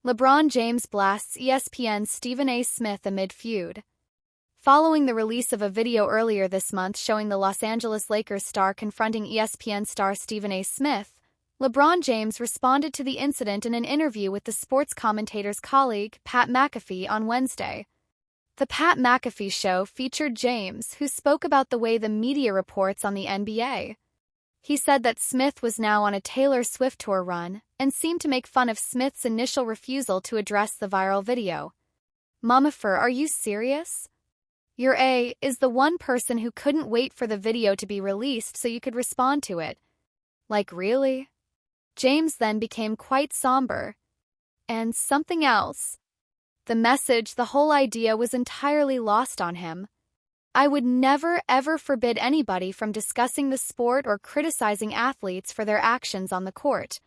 LeBron James blasts ESPN's Stephen A. Smith amid feud. Following the release of a video earlier this month showing the Los Angeles Lakers star confronting ESPN star Stephen A. Smith, LeBron James responded to the incident in an interview with the sports commentator's colleague, Pat McAfee, on Wednesday. The Pat McAfee Show featured James, who spoke about the way the media reports on the NBA. He said that Smith was now on a Taylor Swift tour run and seemed to make fun of Smith's initial refusal to address the viral video. "Mamafer, are you serious? You're is the one person who couldn't wait for the video to be released so you could respond to it. Like, really?" James then became quite somber. "And something else. The message, the whole idea was entirely lost on him. I would never ever forbid anybody from discussing the sport or criticizing athletes for their actions on the court.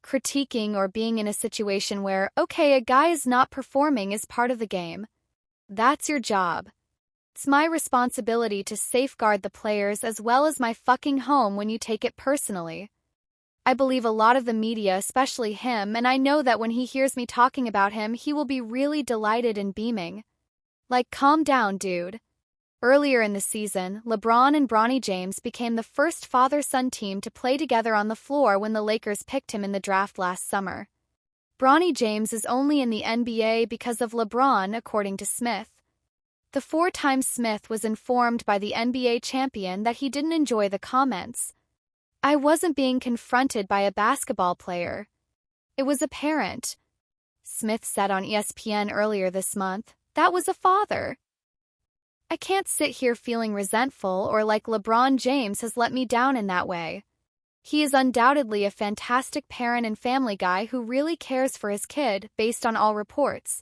Critiquing or being in a situation where, okay, a guy is not performing is part of the game. That's your job. It's my responsibility to safeguard the players as well as my fucking home when you take it personally. I believe a lot of the media, especially him, and I know that when he hears me talking about him, he will be really delighted and beaming. Like, calm down, dude." Earlier in the season, LeBron and Bronny James became the first father-son team to play together on the floor when the Lakers picked him in the draft last summer. Bronny James is only in the NBA because of LeBron, according to Smith. The four-time Smith was informed by the NBA champion that he didn't enjoy the comments. "I wasn't being confronted by a basketball player. It was apparent," Smith said on ESPN earlier this month. "That was a father. I can't sit here feeling resentful or like LeBron James has let me down in that way. He is undoubtedly a fantastic parent and family guy who really cares for his kid, based on all reports.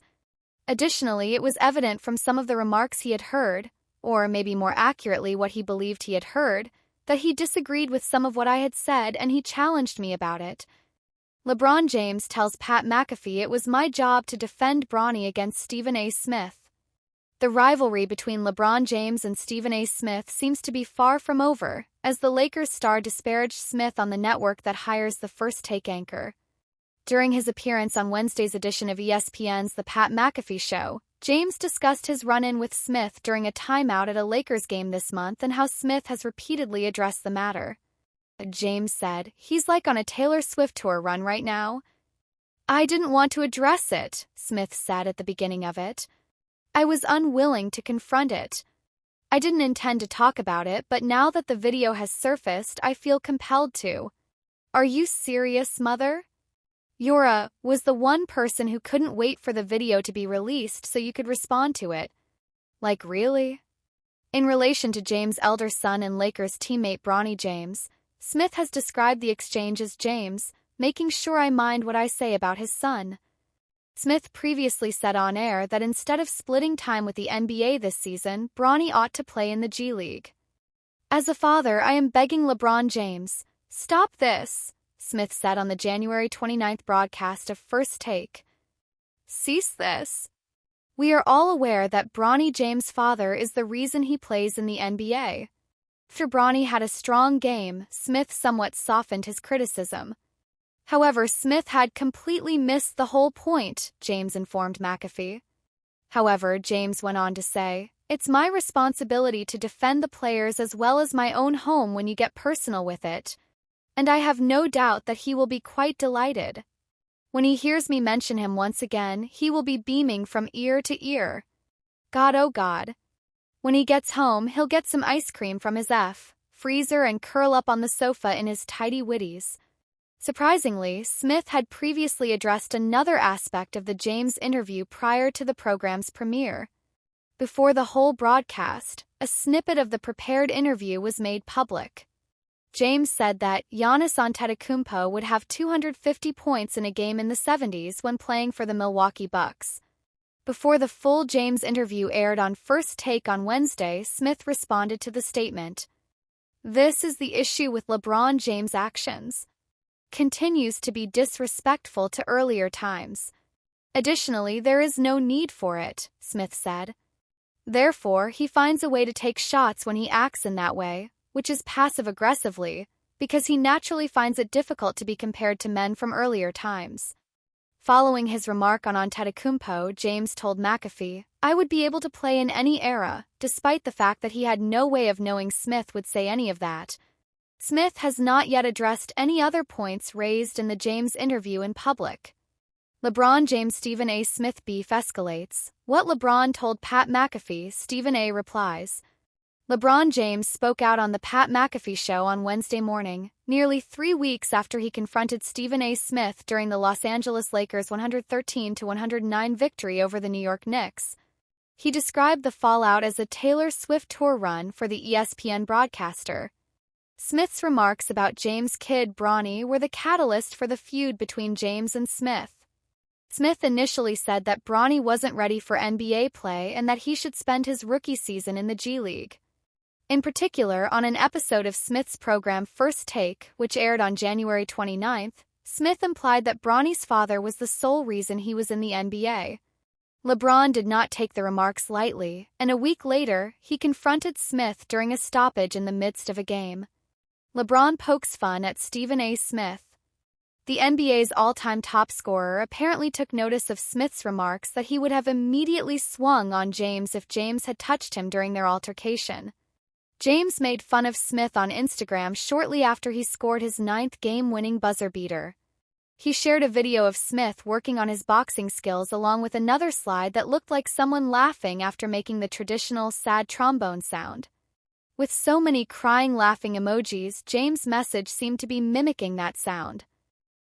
Additionally, it was evident from some of the remarks he had heard, or maybe more accurately what he believed he had heard, that he disagreed with some of what I had said and he challenged me about it." LeBron James tells Pat McAfee it was my job to defend Bronny against Stephen A. Smith. The rivalry between LeBron James and Stephen A. Smith seems to be far from over, as the Lakers star disparaged Smith on the network that hires the First Take anchor. During his appearance on Wednesday's edition of ESPN's The Pat McAfee Show, James discussed his run-in with Smith during a timeout at a Lakers game this month and how Smith has repeatedly addressed the matter. James said, "He's like on a Taylor Swift tour run right now." "I didn't want to address it," Smith said at the beginning of it. "I was unwilling to confront it. I didn't intend to talk about it, but now that the video has surfaced, I feel compelled to." "Are you serious, mother? You're was the one person who couldn't wait for the video to be released so you could respond to it. Like, really?" In relation to James' elder son and Lakers teammate Bronny James, Smith has described the exchange as James making sure I mind what I say about his son. Smith previously said on air that instead of splitting time with the NBA this season, Bronny ought to play in the G League. "As a father, I am begging LeBron James, stop this," Smith said on the January 29th broadcast of First Take. "Cease this. We are all aware that Bronny James' father is the reason he plays in the NBA." After Bronny had a strong game, Smith somewhat softened his criticism. However, Smith had completely missed the whole point, James informed McAfee. However, James went on to say, "It's my responsibility to defend the players as well as my own home when you get personal with it. And I have no doubt that he will be quite delighted. When he hears me mention him once again, he will be beaming from ear to ear. God, oh God. When he gets home, he'll get some ice cream from his freezer and curl up on the sofa in his tidy whities." Surprisingly, Smith had previously addressed another aspect of the James interview prior to the program's premiere. Before the whole broadcast, a snippet of the prepared interview was made public. James said that Giannis Antetokounmpo would have 250 points in a game in the 70s when playing for the Milwaukee Bucks. Before the full James interview aired on First Take on Wednesday, Smith responded to the statement. "This is the issue with LeBron James' actions. Continues to be disrespectful to earlier times. Additionally, there is no need for it," Smith said. "Therefore, he finds a way to take shots when he acts in that way, which is passive-aggressively, because he naturally finds it difficult to be compared to men from earlier times." Following his remark on Antetokounmpo, James told McAfee, "I would be able to play in any era," despite the fact that he had no way of knowing Smith would say any of that. Smith has not yet addressed any other points raised in the James interview in public. LeBron James Stephen A. Smith beef escalates. What LeBron told Pat McAfee, Stephen A. replies. LeBron James spoke out on the Pat McAfee show on Wednesday morning, nearly 3 weeks after he confronted Stephen A. Smith during the Los Angeles Lakers' 113-109 victory over the New York Knicks. He described the fallout as a Taylor Swift tour run for the ESPN broadcaster. Smith's remarks about James' kid Bronny were the catalyst for the feud between James and Smith. Smith initially said that Bronny wasn't ready for NBA play and that he should spend his rookie season in the G League. In particular, on an episode of Smith's program First Take, which aired on January 29, Smith implied that Bronny's father was the sole reason he was in the NBA. LeBron did not take the remarks lightly, and a week later, he confronted Smith during a stoppage in the midst of a game. LeBron pokes fun at Stephen A. Smith. The NBA's all-time top scorer apparently took notice of Smith's remarks that he would have immediately swung on James if James had touched him during their altercation. James made fun of Smith on Instagram shortly after he scored his 9th game-winning buzzer beater. He shared a video of Smith working on his boxing skills along with another slide that looked like someone laughing after making the traditional sad trombone sound. With so many crying laughing emojis, James' message seemed to be mimicking that sound.